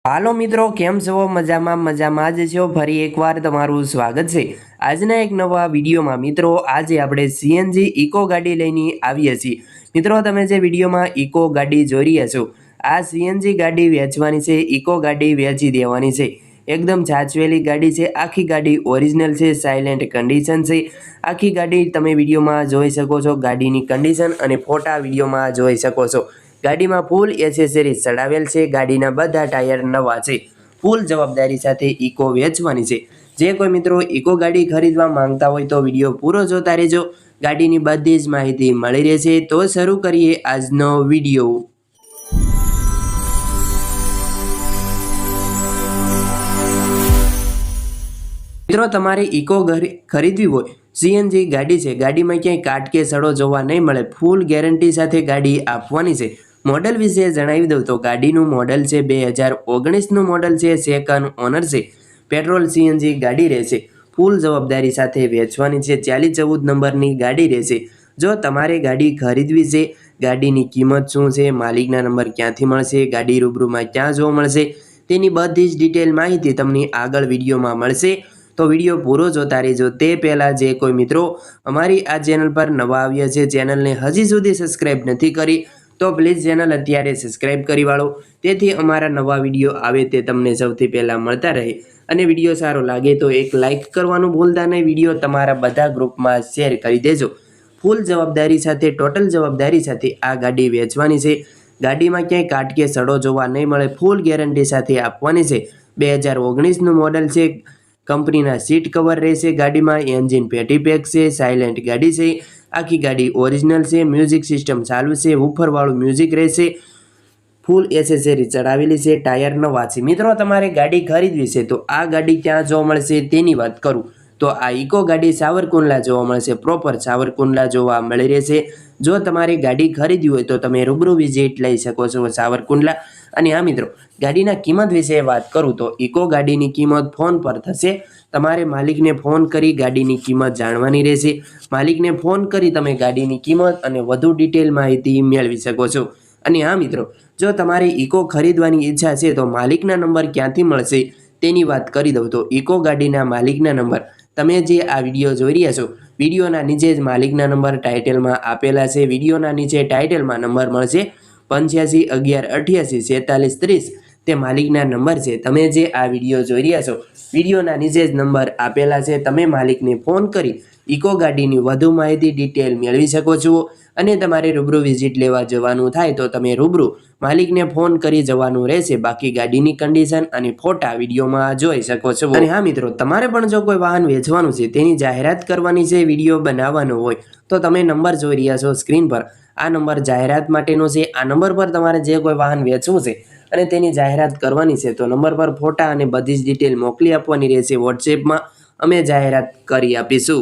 હાલો મિત્રો, કેમ છો? મજામાં જ છો? ફરી એકવાર તમારું સ્વાગત છે આજના એક નવા વિડીયોમાં। મિત્રો આજે આપણે સીએનજી ઇકો ગાડી લઈને આવીએ છીએ। મિત્રો તમે જે વિડીયોમાં ઇકો ગાડી જોઈ રહ્યા છો, આ સીએનજી ગાડી વેચવાની છે। ઇકો ગાડી વેચી દેવાની છે। એકદમ સાચવેલી ગાડી છે। આખી ગાડી ઓરિજિનલ છે, સાયલેન્ટ કન્ડિશન છે। આખી ગાડી તમે વિડીયોમાં જોઈ શકો છો। ગાડીની કન્ડિશન અને ફોટા વિડીયોમાં જોઈ શકો છો। ગાડીમાં ફૂલ એસેસરીઝ ચડાવેલ છે। ગાડીના બધા ટાયર નવા છે। ફૂલ જવાબદારી સાથે ઇકો વેચવાની છે। જે કોઈ મિત્રો ઇકો ગાડી ખરીદવા માંગતા હોય તો વિડીયો પૂરો જોતા રહેજો। ગાડીની બધી જ માહિતી મળી રહેશે। તો શરૂ કરીએ આજનો વિડીયો। મિત્રો તમારે ઇકો ખરીદવી હોય, સીએનજી ગાડી છે, ગાડીમાં ક્યાંય કાટ કે સડો જોવા નહીં મળે। ફૂલ ગેરંટી સાથે ગાડી આપવાની છે। મોડલ વિશે જણાવી દઉં તો ગાડીનું મોડલ છે 2019નું મોડલ છે। સેકન્ડ ઓનર છે। પેટ્રોલ સીએનજી ગાડી રહેશે। ફૂલ જવાબદારી સાથે વેચવાની છે। 4014 નંબરની ગાડી રહેશે। જો તમારે ગાડી ખરીદવી છે, ગાડીની કિંમત શું છે, માલિકના નંબર ક્યાંથી મળશે, ગાડી રૂબરૂમાં ક્યાં જોવા મળશે, તેની બધી જ ડિટેલ માહિતી તમને આગળ વિડીયોમાં મળશે। તો વિડીયો પૂરો જોતા રહેજો। તે પહેલાં જે કોઈ મિત્રો અમારી આ ચેનલ પર નવા આવ્યા છે, ચેનલને હજી સુધી સબસ્ક્રાઈબ નથી કરી તો પ્લીઝ ચેનલ અત્યારે સબસ્ક્રાઈબ કરી વાળો, તેથી અમારા નવા વિડીયો આવે તે તમને સૌથી પહેલાં મળતા રહે। અને વિડીયો સારો લાગે તો એક લાઇક કરવાનું ભૂલતા નહીં। વિડીયો તમારા બધા ગ્રુપમાં શેર કરી દેજો। ફૂલ જવાબદારી સાથે, ટોટલ જવાબદારી સાથે આ ગાડી વેચવાની છે। ગાડીમાં ક્યાંય કાટ કે સડો જોવા નહીં મળે। ફૂલ ગેરંટી સાથે આપવાની છે। 2019નું મોડલ છે। કંપનીના સીટ કવર રહેશે। ગાડીમાં એન્જિન પેટી પેક છે। સાયલેન્ટ ગાડી છે। આખી ગાડી ઓરિજિનલ છે। મ્યુઝિક સિસ્ટમ ચાલુ છે। વૂફરવાળું મ્યુઝિક રહેશે। ફૂલ એસેસરી ચડાવેલી છે। ટાયર નવા છે। મિત્રો તમારે ગાડી ખરીદવી છે તો આ ગાડી ક્યાં જોવા મળશે તેની વાત કરું તો આ ઇકો ગાડી સાવરકુંડલા જોવા મળશે। પ્રોપર સાવરકુંડલા જોવા મળી રહેશે। જો તમારે ગાડી ખરીદવી હોય તો તમે રૂબરૂ વિઝિટ લઈ શકો છો સાવરકુંડલા। અને હા મિત્રો, ગાડીના કિંમત વિશે વાત કરું તો ઇકો ગાડીની કિંમત ફોન પર થશે। તમારે માલિકને ફોન કરી ગાડીની કિંમત જાણવાની રહેશે। માલિકને ફોન કરી તમે ગાડીની કિંમત અને વધુ ડિટેલ માહિતી મેળવી શકો છો। અને હા મિત્રો, જો તમારે ઇકો ખરીદવાની ઈચ્છા છે તો માલિકના નંબર ક્યાંથી મળશે તેની વાત કરી દઉં તો ઇકો ગાડીના માલિકના નંબર તમે જે આ વિડીયો જોઈ રહ્યા છો, વિડીયોના નીચે જ માલિકના નંબર ટાઇટલમાં આપેલા છે। વિડીયોના નીચે ટાઇટલમાં નંબર મળશે 85 11 88 46 30, તે માલિકના નંબર છે। તમે જે આ વિડીયો જોઈ રહ્યા છો, વિડીયોના નીચે જ નંબર આપેલા છે। તમે માલિકને ફોન કરી ઇકો ગાડીની વધુ માહિતી ડિટેલ મેળવી શકો છો। અને તમારે રૂબરૂ વિઝિટ લેવા જવાનું થાય તો તમે રૂબરૂ માલિકને ફોન કરી જવાનું રહેશે। બાકી ગાડીની કન્ડિશન અને ફોટા વિડીયોમાં જોઈ શકો છો। અને હા મિત્રો, તમારે પણ જો કોઈ વાહન વેચવાનું છે, તેની જાહેરાત કરવાની છે, વિડીયો બનાવવાનો હોય તો તમે નંબર જોઈ રહ્યા છો સ્ક્રીન પર, આ નંબર જાહેરાત માટેનો છે। આ નંબર પર તમારે જે કોઈ વાહન વેચવું છે અને તેની જાહેરાત કરવાની છે તો નંબર પર ફોટા અને બધી જ ડિટેલ મોકલી આપવાની રહેશે। વોટ્સએપમાં અમે જાહેરાત કરી આપીશું।